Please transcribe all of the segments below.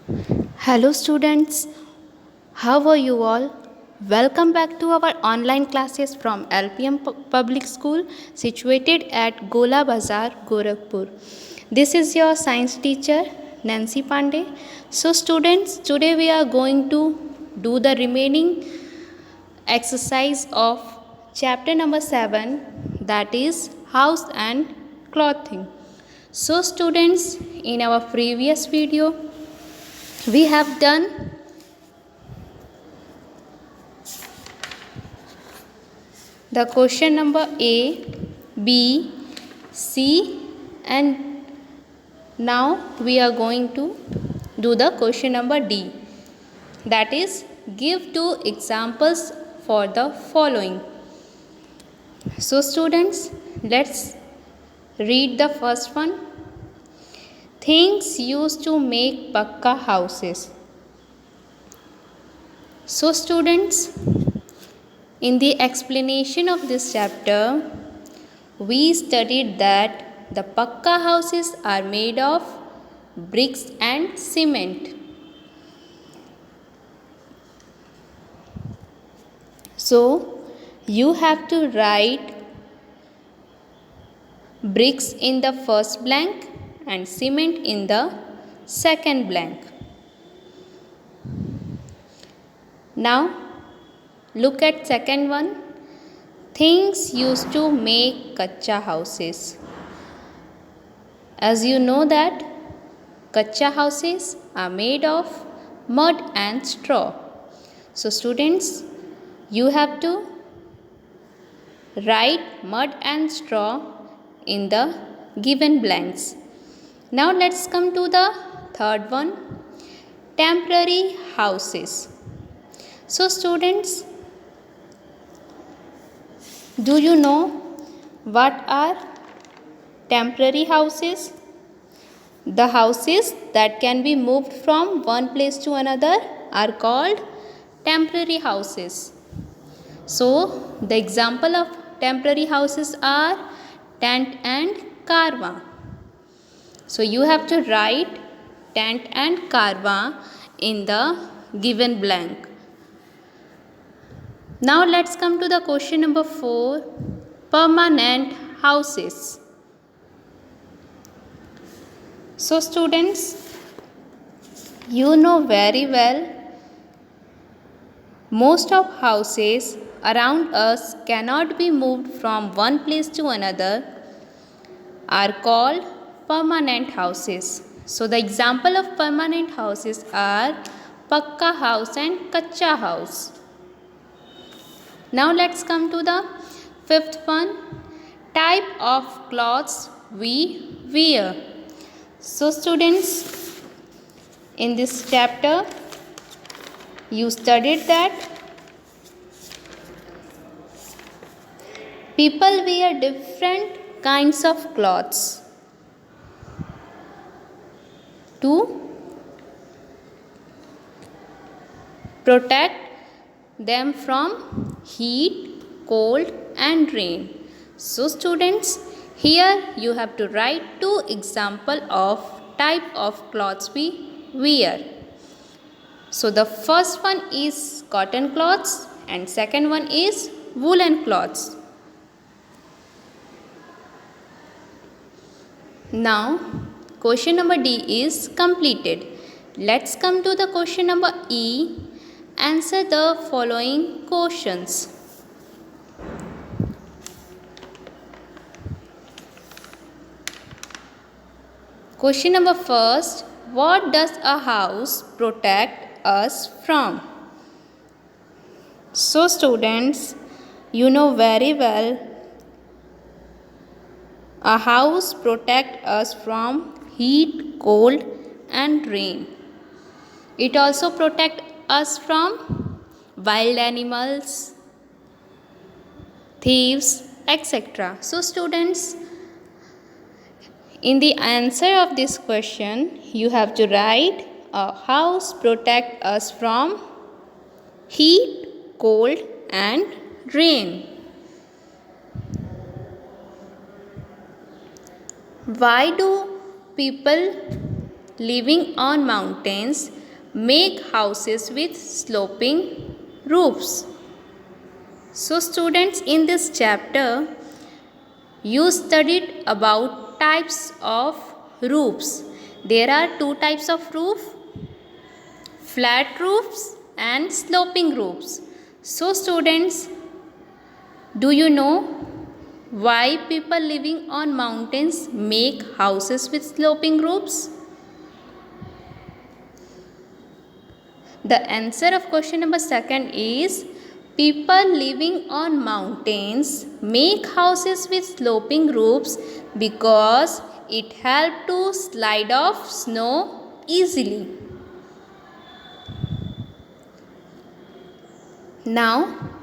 Hello, students. How are you all? Welcome back to our online classes from LPM Public School, situated at Gola Bazar, Gorakhpur. This is your science teacher, Nancy Pandey. So, students, today we are going to do the remaining exercise of chapter number 7, that is house and clothing. So, students, in our previous video, we have done the question number A, B, C, and now we are going to do the question number D, that is give two examples for the following. So, students, let's read the first one. Things used to make pakka houses. So, students, in the explanation of this chapter, we studied that the pakka houses are made of bricks and cement. So, you have to write bricks in the first blank and cement in the second blank. Now, look at second one. Things used to make kacha houses. As you know that kacha houses are made of mud and straw. So, students, you have to write mud and straw in the given blanks. Now, let's come to the third one, temporary houses. So, students, do you know what are temporary houses? The houses that can be moved from one place to another are called temporary houses. So, the example of temporary houses are tent and karwa. So, you have to write tent and karwa in the given blank. Now, let's come to the question number 4, permanent houses. So, students, you know very well, most of houses around us cannot be moved from one place to another are called permanent houses. So, the example of permanent houses are pakka house and kacha house. Now, let's come to the fifth one, type of clothes we wear. So, students, in this chapter, you studied that people wear different kinds of clothes to protect them from heat, cold, and rain. So, students, here you have to write two examples of type of clothes we wear. So, the first one is cotton cloths and second one is woolen cloths. Now, question number D is completed. Let's come to the question number E. Answer the following questions. Question number first, what does a house protect us from? So, students, you know very well, a house protects us from heat, cold, and rain. It also protects us from wild animals, thieves, etc. So, students, in the answer of this question, you have to write a house protects us from heat, cold, and rain. Why do people living on mountains make houses with sloping roofs? So students, in this chapter you studied about types of roofs. There are two types of roof: flat roofs and sloping roofs. So students, do you know why people living on mountains make houses with sloping roofs? The answer of question number 2 is people living on mountains make houses with sloping roofs because it helps to slide off snow easily. Now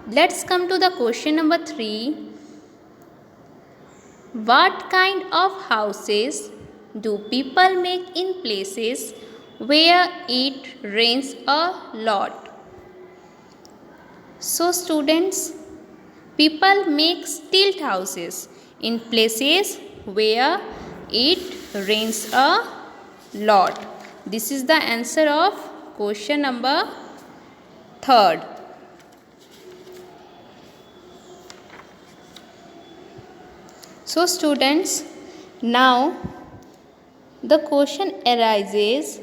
let's come to the question number 3. What kind of houses do people make in places where it rains a lot? So students, people make stilt houses in places where it rains a lot. This is the answer of question number 3. So students, now the question arises,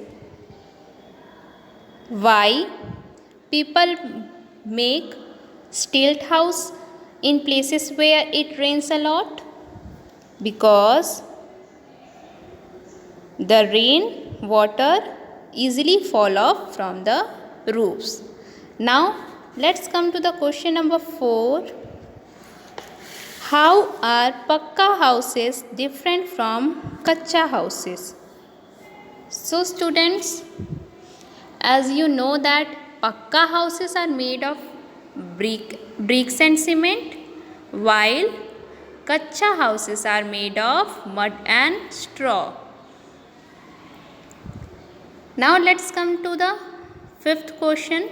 why people make stilt house in places where it rains a lot? Because the rain water easily fall off from the roofs. Now let's come to the question number 4. How are pakka houses different from kacha houses? So students, as you know that pakka houses are made of bricks and cement, while kacha houses are made of mud and straw. Now let's come to the 5th question.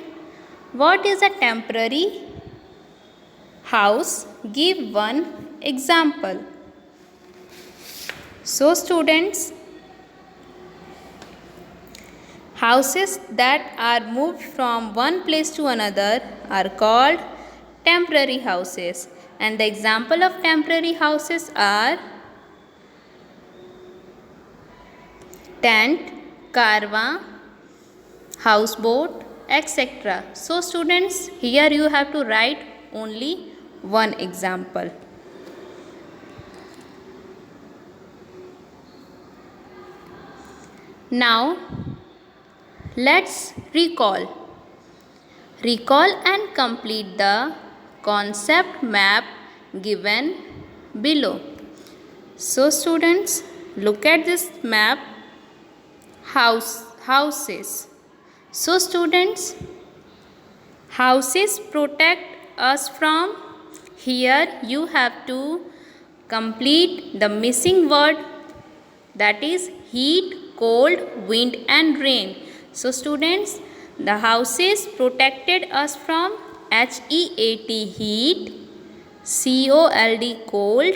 What is a temporary house? Give one example. So students, houses that are moved from one place to another are called temporary houses, and the example of temporary houses are tent, karwa, houseboat, etc. So students, here you have to write only one example. Now let's recall and complete the concept map given below. So students, look at this map. Houses. So students, houses protect us from, here you have to complete the missing word, that is heat, cold, wind and rain. So students, the houses protected us from HEAT heat, COLD cold,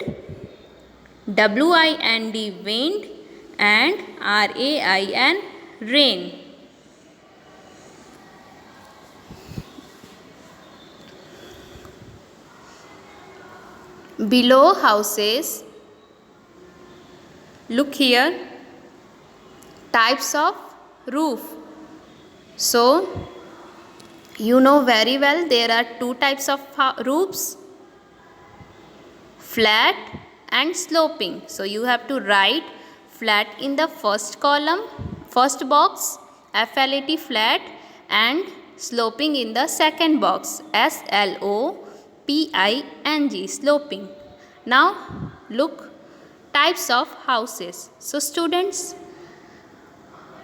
WIND wind and RAIN rain. Below houses, look here, types of roof. So you know very well there are two types of roofs, flat and sloping. So you have to write flat in the first column, first box, FLAT flat, and sloping in the second box, SLOPING, sloping. Now look, types of houses. So students,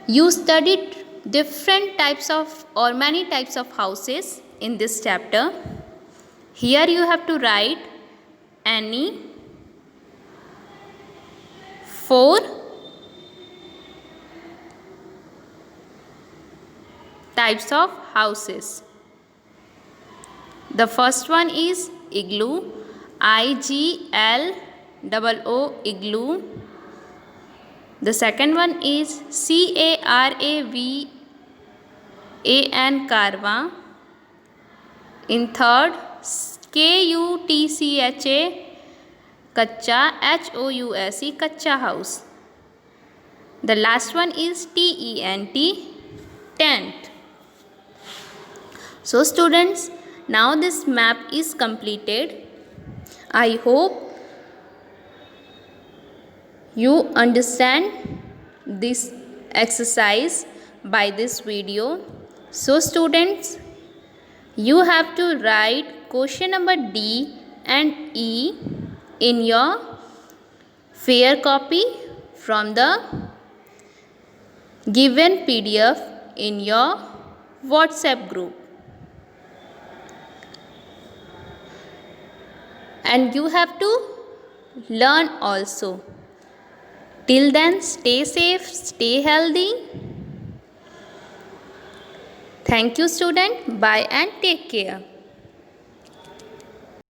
you studied different types of or many types of houses in this chapter. Here you have to write any 4 types of houses. The first one is igloo, IGLOO, igloo. The second one is CARAVAN, Carva. In third, KUTCHA, Kacha, HOUSE, Kacha house. The last one is TENT, tent. So students, now this map is completed. I hope you understand this exercise by this video. So students, you have to write question number D and E in your fair copy from the given PDF in your WhatsApp group. And you have to learn also. Till then, stay safe, stay healthy. Thank you, student. Bye and take care.